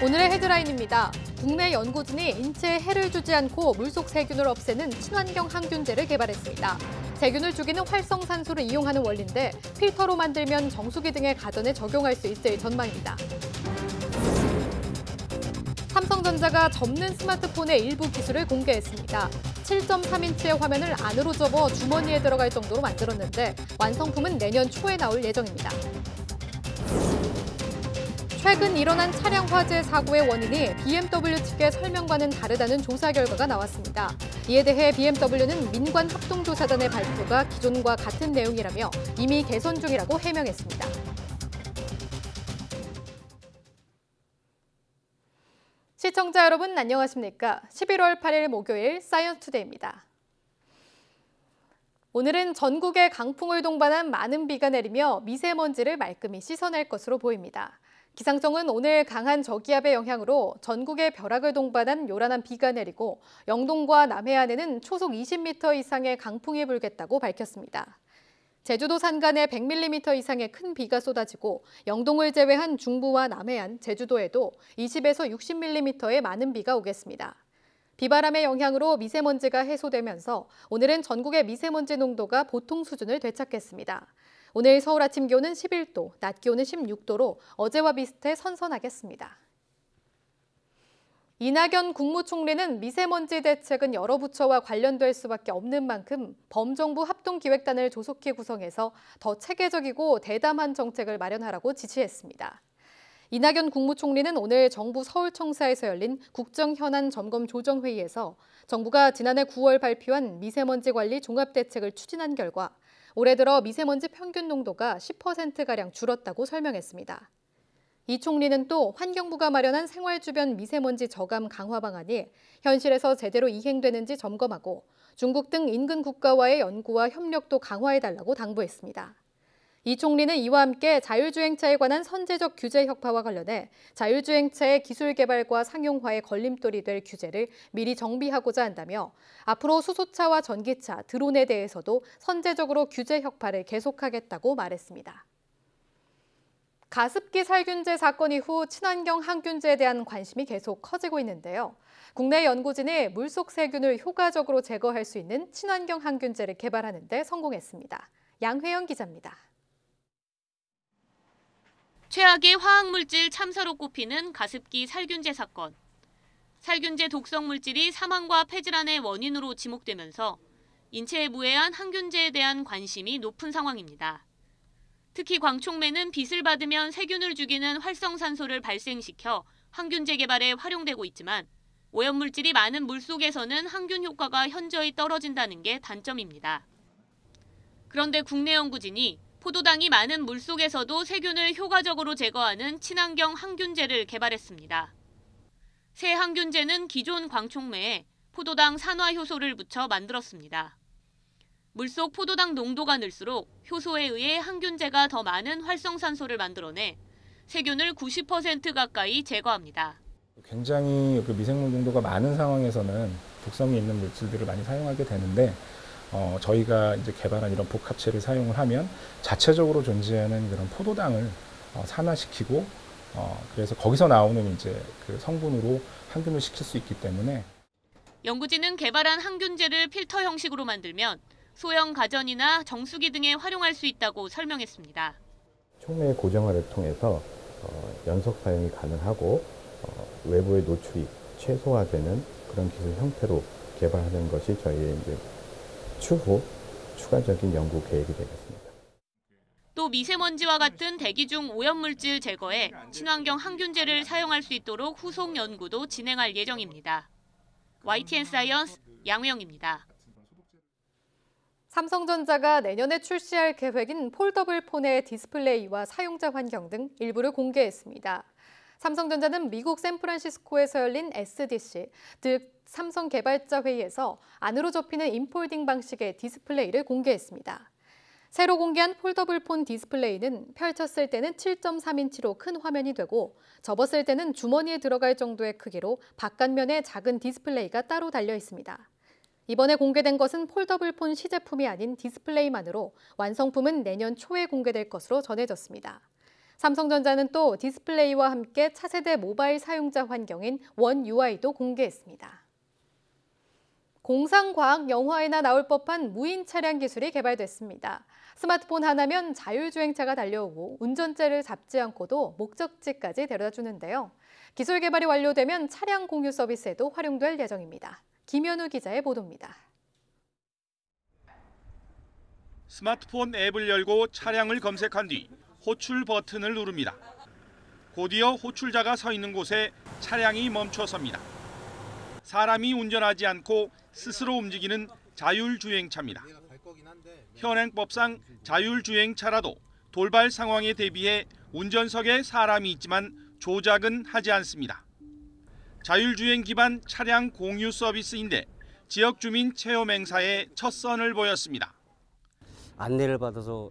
오늘의 헤드라인입니다. 국내 연구진이 인체에 해를 주지 않고 물속 세균을 없애는 친환경 항균제를 개발했습니다. 세균을 죽이는 활성산소를 이용하는 원리인데 필터로 만들면 정수기 등의 가전에 적용할 수 있을 전망입니다. 삼성전자가 접는 스마트폰의 일부 기술을 공개했습니다. 7.3인치의 화면을 안으로 접어 주머니에 들어갈 정도로 만들었는데 완성품은 내년 초에 나올 예정입니다. 최근 일어난 차량 화재 사고의 원인이 BMW 측의 설명과는 다르다는 조사 결과가 나왔습니다. 이에 대해 BMW는 민관합동조사단의 발표가 기존과 같은 내용이라며 이미 개선 중이라고 해명했습니다. 시청자 여러분 안녕하십니까? 11월 8일 목요일 사이언스투데이입니다. 오늘은 전국에 강풍을 동반한 많은 비가 내리며 미세먼지를 말끔히 씻어낼 것으로 보입니다. 기상청은 오늘 강한 저기압의 영향으로 전국에 벼락을 동반한 요란한 비가 내리고 영동과 남해안에는 초속 20m 이상의 강풍이 불겠다고 밝혔습니다. 제주도 산간에 100mm 이상의 큰 비가 쏟아지고 영동을 제외한 중부와 남해안, 제주도에도 20에서 60mm의 많은 비가 오겠습니다. 비바람의 영향으로 미세먼지가 해소되면서 오늘은 전국의 미세먼지 농도가 보통 수준을 되찾겠습니다. 오늘 서울 아침 기온은 11도, 낮 기온은 16도로 어제와 비슷해 선선하겠습니다. 이낙연 국무총리는 미세먼지 대책은 여러 부처와 관련될 수밖에 없는 만큼 범정부 합동기획단을 조속히 구성해서 더 체계적이고 대담한 정책을 마련하라고 지시했습니다. 이낙연 국무총리는 오늘 정부 서울청사에서 열린 국정현안 점검 조정회의에서 정부가 지난해 9월 발표한 미세먼지 관리 종합대책을 추진한 결과 올해 들어 미세먼지 평균 농도가 10%가량 줄었다고 설명했습니다. 이 총리는 또 환경부가 마련한 생활 주변 미세먼지 저감 강화 방안이 현실에서 제대로 이행되는지 점검하고 중국 등 인근 국가와의 연구와 협력도 강화해달라고 당부했습니다. 이 총리는 이와 함께 자율주행차에 관한 선제적 규제 혁파와 관련해 자율주행차의 기술 개발과 상용화에 걸림돌이 될 규제를 미리 정비하고자 한다며 앞으로 수소차와 전기차, 드론에 대해서도 선제적으로 규제 혁파를 계속하겠다고 말했습니다. 가습기 살균제 사건 이후 친환경 항균제에 대한 관심이 계속 커지고 있는데요. 국내 연구진이 물속 세균을 효과적으로 제거할 수 있는 친환경 항균제를 개발하는 데 성공했습니다. 양회영 기자입니다. 최악의 화학물질 참사로 꼽히는 가습기 살균제 사건. 살균제 독성 물질이 사망과 폐질환의 원인으로 지목되면서 인체에 무해한 항균제에 대한 관심이 높은 상황입니다. 특히 광촉매는 빛을 받으면 세균을 죽이는 활성산소를 발생시켜 항균제 개발에 활용되고 있지만 오염물질이 많은 물속에서는 항균 효과가 현저히 떨어진다는 게 단점입니다. 그런데 국내 연구진이 포도당이 많은 물속에서도 세균을 효과적으로 제거하는 친환경 항균제를 개발했습니다. 새 항균제는 기존 광촉매에 포도당 산화 효소를 붙여 만들었습니다. 물속 포도당 농도가 늘수록 효소에 의해 항균제가 더 많은 활성산소를 만들어내 세균을 90% 가까이 제거합니다. 굉장히 미생물 농도가 많은 상황에서는 독성이 있는 물질들을 많이 사용하게 되는데 저희가 이제 개발한 이런 복합체를 사용을 하면 자체적으로 존재하는 그런 포도당을 산화시키고 그래서 거기서 나오는 이제 그 성분으로 항균을 시킬 수 있기 때문에 연구진은 개발한 항균제를 필터 형식으로 만들면 소형 가전이나 정수기 등에 활용할 수 있다고 설명했습니다. 촉매 고정화를 통해서 연속 사용이 가능하고 외부의 노출이 최소화되는 그런 기술 형태로 개발하는 것이 저희의 이제 추후 추가적인 연구 계획이 되겠습니다. 또 미세먼지와 같은 대기 중 오염물질 제거에 친환경 항균제를 사용할 수 있도록 후속 연구도 진행할 예정입니다. YTN 사이언스 양회영입니다. 삼성전자가 내년에 출시할 계획인 폴더블 폰의 디스플레이와 사용자 환경 등 일부를 공개했습니다. 삼성전자는 미국 샌프란시스코에서 열린 SDC, 즉 삼성 개발자 회의에서 안으로 접히는 인폴딩 방식의 디스플레이를 공개했습니다. 새로 공개한 폴더블 폰 디스플레이는 펼쳤을 때는 7.3인치로 큰 화면이 되고 접었을 때는 주머니에 들어갈 정도의 크기로 바깥면에 작은 디스플레이가 따로 달려 있습니다. 이번에 공개된 것은 폴더블 폰 시제품이 아닌 디스플레이만으로 완성품은 내년 초에 공개될 것으로 전해졌습니다. 삼성전자는 또 디스플레이와 함께 차세대 모바일 사용자 환경인 원 UI도 공개했습니다. 공상과학 영화에나 나올 법한 무인 차량 기술이 개발됐습니다. 스마트폰 하나면 자율주행차가 달려오고 운전대를 잡지 않고도 목적지까지 데려다주는데요. 기술 개발이 완료되면 차량 공유 서비스에도 활용될 예정입니다. 김현우 기자의 보도입니다. 스마트폰 앱을 열고 차량을 검색한 뒤 호출 버튼을 누릅니다. 곧이어 호출자가 서 있는 곳에 차량이 멈춰섭니다. 사람이 운전하지 않고 스스로 움직이는 자율주행차입니다. 현행법상 자율주행차라도 돌발 상황에 대비해 운전석에 사람이 있지만 조작은 하지 않습니다. 자율주행 기반 차량 공유 서비스인데 지역 주민 체험 행사에 첫 선을 보였습니다. 안내를 받아서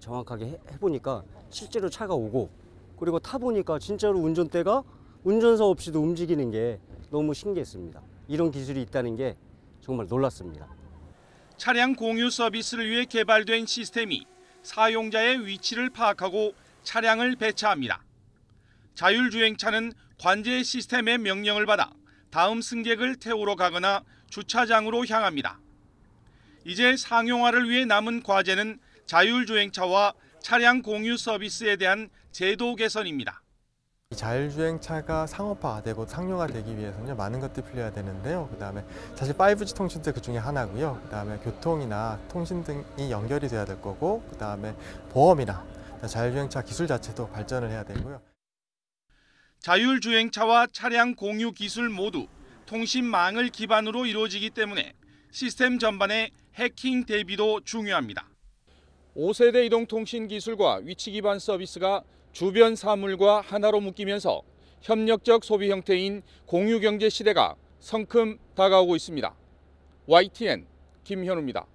정확하게 해보니까 실제로 차가 오고 그리고 타보니까 진짜로 운전대가 운전사 없이도 움직이는 게 너무 신기했습니다. 이런 기술이 있다는 게 정말 놀랐습니다. 차량 공유 서비스를 위해 개발된 시스템이 사용자의 위치를 파악하고 차량을 배차합니다. 자율주행차는 관제 시스템의 명령을 받아 다음 승객을 태우러 가거나 주차장으로 향합니다. 이제 상용화를 위해 남은 과제는 자율주행차와 차량 공유 서비스에 대한 제도 개선입니다. 자율주행차가 상업화되고 상용화되기 위해서는 많은 것들이 필요해야 되는데요. 그다음에 사실 5G 통신도 그 중에 하나고요. 그다음에 교통이나 통신 등이 연결이 돼야 될 거고, 그다음에 보험이나 자율주행차 기술 자체도 발전을 해야 되고요. 자율주행차와 차량 공유 기술 모두 통신망을 기반으로 이루어지기 때문에 시스템 전반의 해킹 대비도 중요합니다. 5세대 이동통신 기술과 위치 기반 서비스가 주변 사물과 하나로 묶이면서 협력적 소비 형태인 공유경제 시대가 성큼 다가오고 있습니다. YTN 김현우입니다.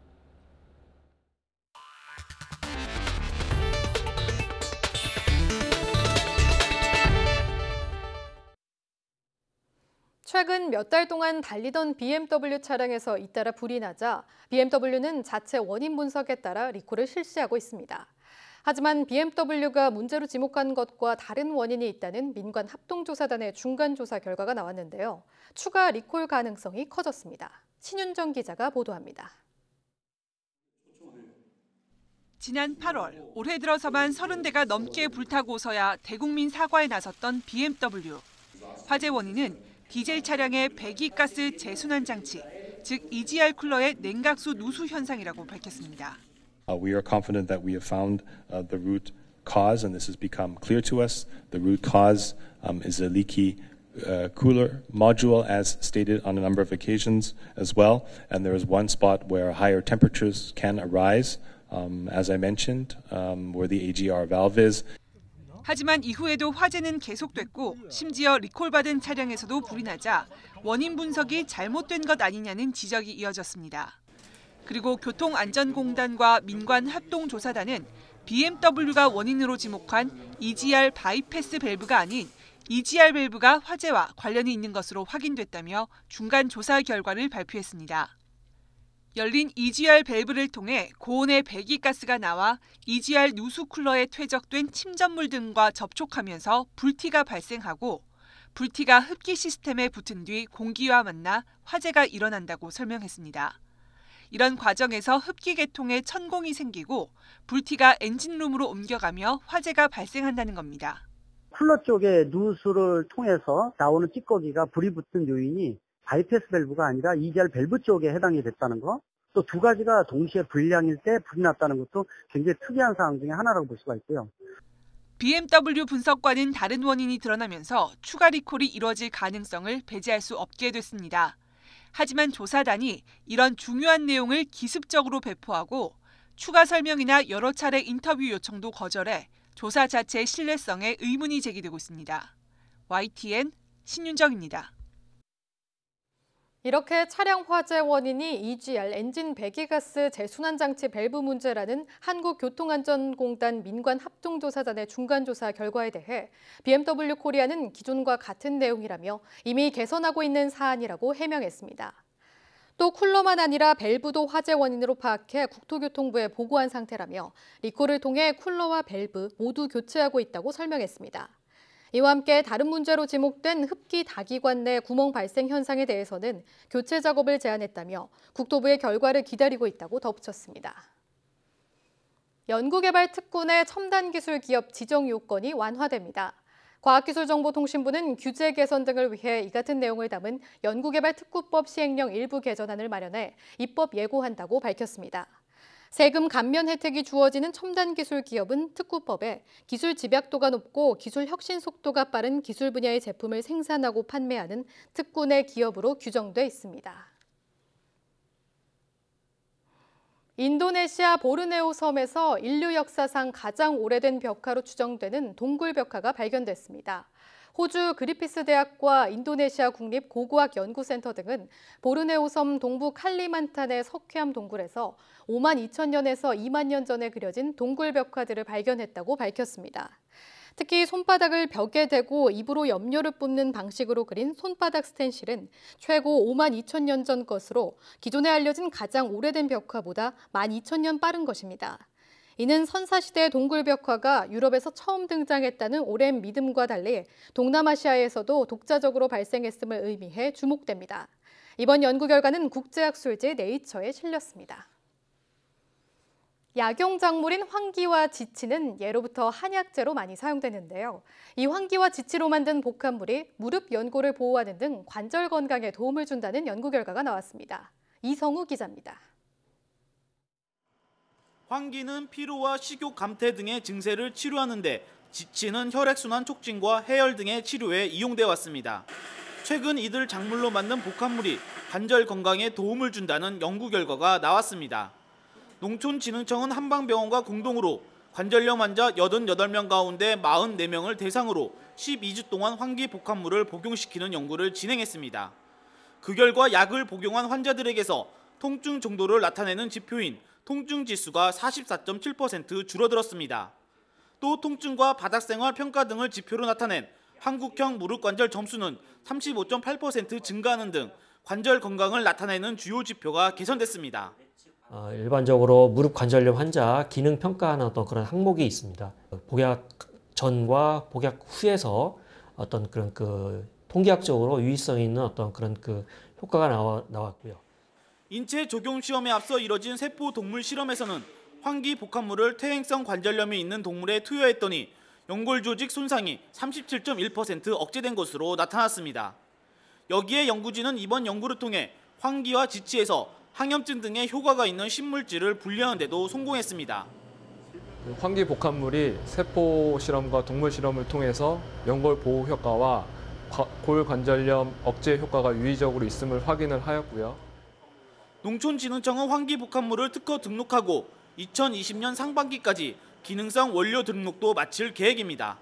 최근 몇 달 동안 달리던 BMW 차량에서 잇따라 불이 나자 BMW는 자체 원인 분석에 따라 리콜을 실시하고 있습니다. 하지만 BMW가 문제로 지목한 것과 다른 원인이 있다는 민관 합동조사단의 중간조사 결과가 나왔는데요. 추가 리콜 가능성이 커졌습니다. 신윤정 기자가 보도합니다. 지난 8월 올해 들어서만 30대가 넘게 불타고서야 대국민 사과에 나섰던 BMW. 화재 원인은 디젤 차량의 배기가스 재순환 장치, 즉 EGR 쿨러의 냉각수 누수 현상이라고 밝혔습니다. We are confident that we have found the root cause, and this has become clear to us. The root cause is a leaky cooler module, as stated on a number of occasions as well. And there is one spot where higher temperatures can arise, as I mentioned, where the AGR valve is. 하지만 이후에도 화재는 계속됐고 심지어 리콜받은 차량에서도 불이 나자 원인 분석이 잘못된 것 아니냐는 지적이 이어졌습니다. 그리고 교통안전공단과 민관합동조사단은 BMW가 원인으로 지목한 EGR 바이패스 밸브가 아닌 EGR 밸브가 화재와 관련이 있는 것으로 확인됐다며 중간 조사 결과를 발표했습니다. 열린 EGR 밸브를 통해 고온의 배기가스가 나와 EGR 누수 쿨러에 퇴적된 침전물 등과 접촉하면서 불티가 발생하고 불티가 흡기 시스템에 붙은 뒤 공기와 만나 화재가 일어난다고 설명했습니다. 이런 과정에서 흡기 계통에 천공이 생기고 불티가 엔진룸으로 옮겨가며 화재가 발생한다는 겁니다. 쿨러 쪽에 누수를 통해서 나오는 찌꺼기가 불이 붙은 요인이 바이패스 밸브가 아니라 EGR 밸브 쪽에 해당이 됐다는 거, 또 두 가지가 동시에 불량일 때 불이 났다는 것도 굉장히 특이한 사항 중에 하나라고 볼 수가 있고요. BMW 분석과는 다른 원인이 드러나면서 추가 리콜이 이뤄질 가능성을 배제할 수 없게 됐습니다. 하지만 조사단이 이런 중요한 내용을 기습적으로 배포하고 추가 설명이나 여러 차례 인터뷰 요청도 거절해 조사 자체의 신뢰성에 의문이 제기되고 있습니다. YTN 신윤정입니다. 이렇게 차량 화재 원인이 EGR 엔진 배기가스 재순환 장치 밸브 문제라는 한국교통안전공단 민관합동조사단의 중간조사 결과에 대해 BMW 코리아는 기존과 같은 내용이라며 이미 개선하고 있는 사안이라고 해명했습니다. 또 쿨러만 아니라 밸브도 화재 원인으로 파악해 국토교통부에 보고한 상태라며 리콜을 통해 쿨러와 밸브 모두 교체하고 있다고 설명했습니다. 이와 함께 다른 문제로 지목된 흡기 다기관 내 구멍 발생 현상에 대해서는 교체 작업을 제안했다며 국토부의 결과를 기다리고 있다고 덧붙였습니다. 연구개발 특군의 첨단 기술 기업 지정 요건이 완화됩니다. 과학기술정보통신부는 규제 개선 등을 위해 이 같은 내용을 담은 연구개발특구법 시행령 일부 개정안을 마련해 입법 예고한다고 밝혔습니다. 세금 감면 혜택이 주어지는 첨단 기술 기업은 특구법에 기술 집약도가 높고 기술 혁신 속도가 빠른 기술 분야의 제품을 생산하고 판매하는 특군의 기업으로 규정돼 있습니다. 인도네시아 보르네오 섬에서 인류 역사상 가장 오래된 벽화로 추정되는 동굴 벽화가 발견됐습니다. 호주 그리피스 대학과 인도네시아 국립 고고학 연구센터 등은 보르네오 섬 동부 칼리만탄의 석회암 동굴에서 5만 2천 년에서 2만 년 전에 그려진 동굴 벽화들을 발견했다고 밝혔습니다. 특히 손바닥을 벽에 대고 입으로 염료를 뿜는 방식으로 그린 손바닥 스텐실은 최고 5만 2천 년 전 것으로 기존에 알려진 가장 오래된 벽화보다 1만 2천 년 빠른 것입니다. 이는 선사시대 동굴 벽화가 유럽에서 처음 등장했다는 오랜 믿음과 달리 동남아시아에서도 독자적으로 발생했음을 의미해 주목됩니다. 이번 연구 결과는 국제학술지 네이처에 실렸습니다. 약용작물인 황기와 지치는 예로부터 한약재로 많이 사용되는데요. 이 황기와 지치로 만든 복합물이 무릎 연골을 보호하는 등 관절 건강에 도움을 준다는 연구 결과가 나왔습니다. 이성우 기자입니다. 황기는 피로와 식욕 감퇴 등의 증세를 치료하는 데, 지치는 혈액순환 촉진과 해열 등의 치료에 이용돼 왔습니다. 최근 이들 작물로 만든 복합물이 관절 건강에 도움을 준다는 연구 결과가 나왔습니다. 농촌진흥청은 한방병원과 공동으로 관절염 환자 88명 가운데 44명을 대상으로 12주 동안 황기 복합물을 복용시키는 연구를 진행했습니다. 그 결과 약을 복용한 환자들에게서 통증 정도를 나타내는 지표인 통증 지수가 44.7% 줄어들었습니다. 또 통증과 바닥생활 평가 등을 지표로 나타낸 한국형 무릎관절 점수는 35.8% 증가하는 등 관절 건강을 나타내는 주요 지표가 개선됐습니다. 일반적으로 무릎 관절염 환자 기능 평가하는 어떤 그런 항목이 있습니다. 복약 전과 복약 후에서 어떤 그런 통계학적으로 유의성 있는 어떤 그런 효과가 나왔고요. 인체 적용 시험에 앞서 이뤄진 세포 동물 실험에서는 황기 복합물을 퇴행성 관절염이 있는 동물에 투여했더니 연골 조직 손상이 37.1% 억제된 것으로 나타났습니다. 여기에 연구진은 이번 연구를 통해 황기와 지치에서 항염증 등의 효과가 있는 신물질을 분리하는 데도 성공했습니다. 황기 복합물이 세포 실험과 동물 실험을 통해서 연골 보호 효과와 골관절염 억제 효과가 유의적으로 있음을 확인을 하였고요. 농촌진흥청은 황기 복합물을 특허 등록하고 2020년 상반기까지 기능성 원료 등록도 마칠 계획입니다.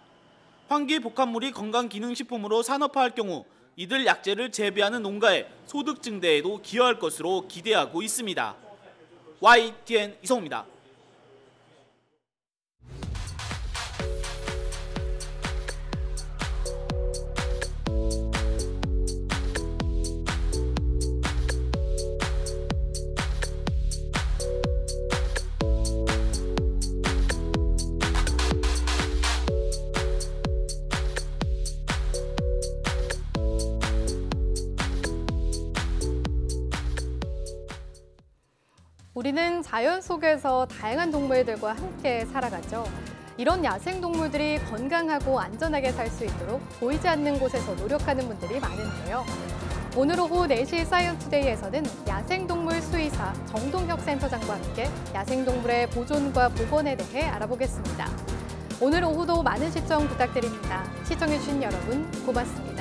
황기 복합물이 건강기능식품으로 산업화할 경우 이들 약재를 재배하는 농가의 소득 증대에도 기여할 것으로 기대하고 있습니다. YTN 이성우입니다. 우리는 자연 속에서 다양한 동물들과 함께 살아가죠. 이런 야생동물들이 건강하고 안전하게 살 수 있도록 보이지 않는 곳에서 노력하는 분들이 많은데요. 오늘 오후 4시 사이언스데이에서는 야생동물 수의사 정동혁 센터장과 함께 야생동물의 보존과 복원에 대해 알아보겠습니다. 오늘 오후도 많은 시청 부탁드립니다. 시청해주신 여러분 고맙습니다.